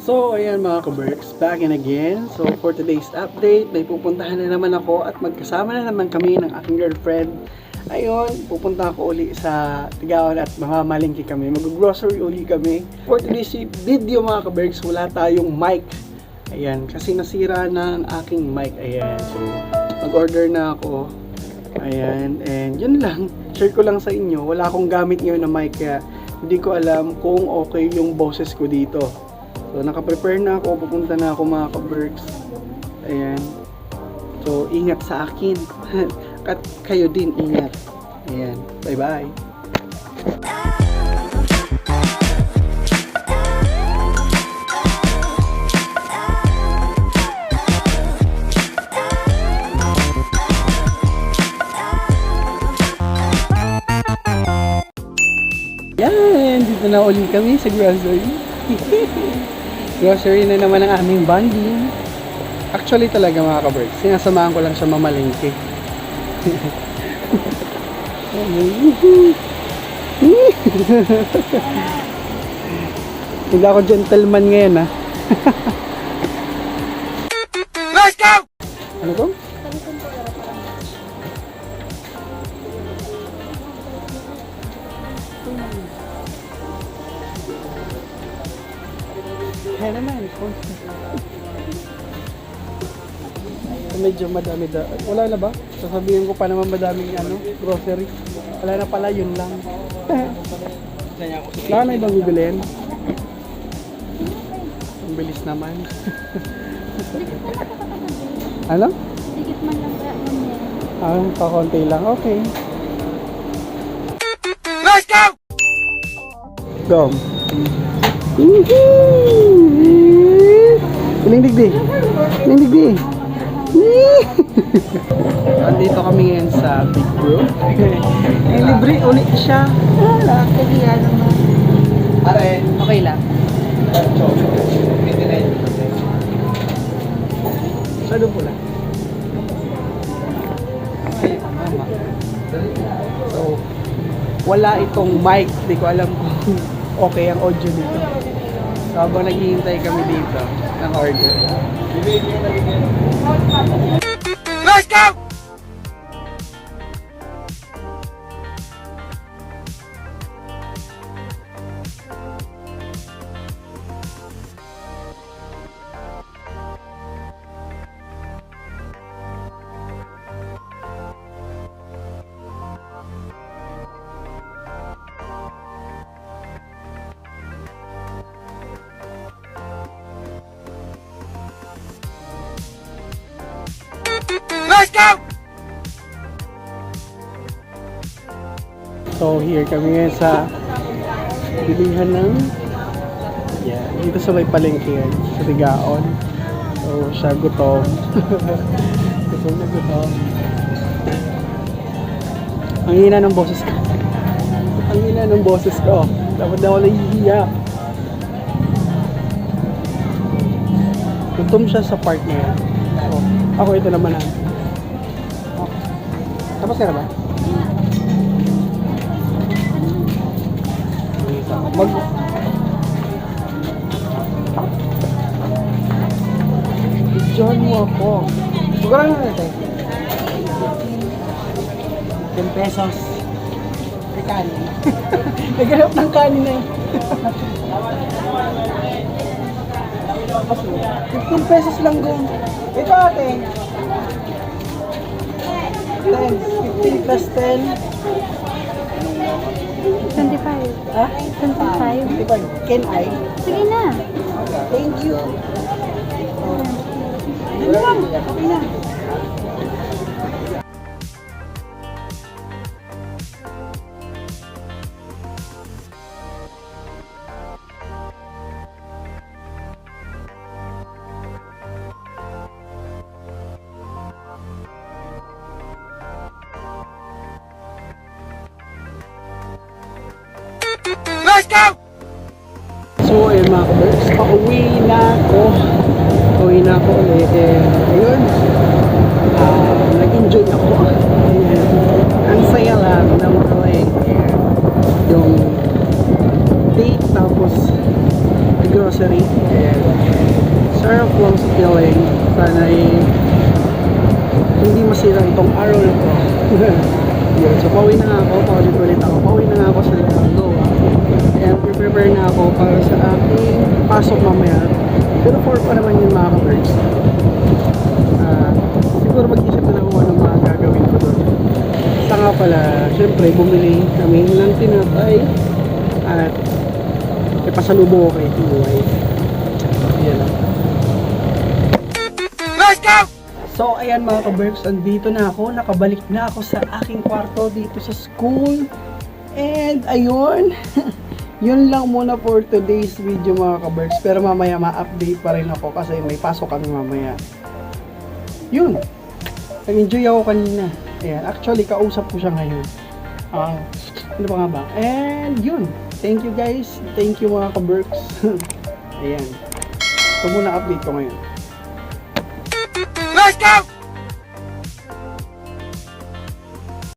So, ayan mga ka-Berks, back and again. So, for today's update, may pupuntahan na naman ako at magkasama na naman kami ng aking girlfriend. Ayun, pupunta ako uli sa Tigaon at mamamalingki kami. Mag-grocery uli kami. For today's video mga ka-Berks, wala tayong mic. Ayan, kasi nasira na ang aking mic. Ayan, so mag-order na ako. Ayan, and yun lang. Share ko lang sa inyo. Wala akong gamit ngayon na mic kaya hindi ko alam kung okay yung boses ko dito. So, naka-prepare na ako, pupunta na ako mga ka-Berks. Ayan. So, ingat sa akin. At kayo din, ingat. Ayan. Bye-bye. Yan! Dito na ulit kami sa grocery. Grocery na naman ang aming bonding. Actually talaga mga ka-Berks, sinasamahan ko lang siya mamalingki. Hindi ako gentleman ngayon ha. Let's go! Ano to? Kaya naman, medyo madami wala na ba? Sasabihin ko pa naman madaming grocery. Wala na pala, yun lang. Wala na ibang bibilin. Ang bilis naman. Ano? Dikit man lang kaya yan. Kakonti lang. Okay. Let's go! Go. Piling digdi. Piling digdi. Andito kami ngayon sa Big Bro. Libre ulit siya. Wala, kaya naman. Okay lang. Sado po lang. So, wala itong mic. Hindi ko alam kung okay ang audio dito. So, habang naghihintay kami dito ng order. Let's go! Let's go! So here kami ngayon sa bilihan ng dito sa may palengke yan, sa Tigaon. So siya gutom. Gutom na gutom. Ang hina ng boses ko. Ang hina ng boses ko. Dapat na wala hihiya. Gutom siya sa part na yan. So, ako ito naman na. Okay. Tapos na ba? Diyan mo ako. Siguro na natin. 10 pesos. May kanin. Naghanap ng kanin na yun. 15 pesos lang doon. Ito ate. 10. 15 plus 10. 25. Ha? 25. 25. Can I? Sige na. Thank you. Ano lang? Okay na. Let's go! So, ayun mga ka-Berks, pauwi na ako. Pauwi na ako ulit. Ayun. Nag-enjoy ako. Ayun. Ang saya lang na makaway. Yung date tapos grocery. And sarap lang sa feeling. Sana hindi masira itong araw na to. Yun, so pauwi na nga ako, paulit-ulit ako. Pauwi na nga ako sa Goa. And prepare na ako para sa aking pasok mamaya. Pero 4 pa naman yung mga ka-birds. Siguro mag-isip na lang kung anong mga gagawin ko doon. Sa nga pala, syempre bumili kami ng tinapay at ipasalubong ko kay Tiwai. Yan lang. Let's go! So ayan mga ka-Berks, andito na ako, nakabalik na ako sa aking kwarto dito sa school. And ayun, yun lang muna for today's video mga ka-Berks. Pero mamaya ma-update pa rin ako kasi may pasok kami mamaya. Yun, nag-enjoy ako kanina. Ayan, actually kausap ko siya ngayon. Ano pa nga ba? And yun, thank you guys, thank you mga ka-Berks. Ayan, ito muna update ko ngayon. Let's go!